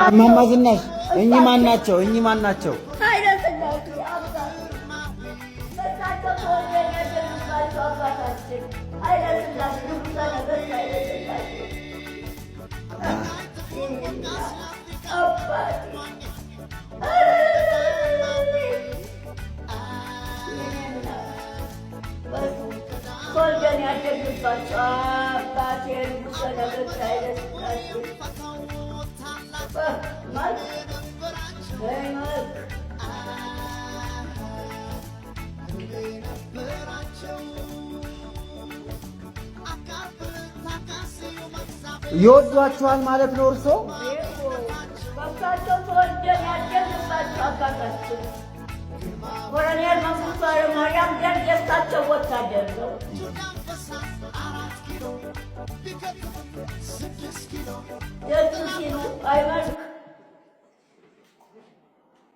እማማ ዝናሽ እኚህ ማን ናቸው? ኃይለ ሥላሴ አባት በሳቸው ተወልደን ያደግንባቸው አባታችን ኃይለ ሥላሴ ንጉሠ ነገሥት ኃይለ ሥላሴ አባት ተወልደን ያደግንባቸው አባቴ ንጉሠ ነገሥት ኃይለ ሥላሴ ይወዷቸዋል ማለት ነው እርሶ? በሳቸው ተወልደን ያደግንባቸው አባታችን ኮሎኔል መንግስቱ ኃይለማርያም ደርግ የእሳቸው ወታደር ነው። ደስ ሲሉ አይመልክ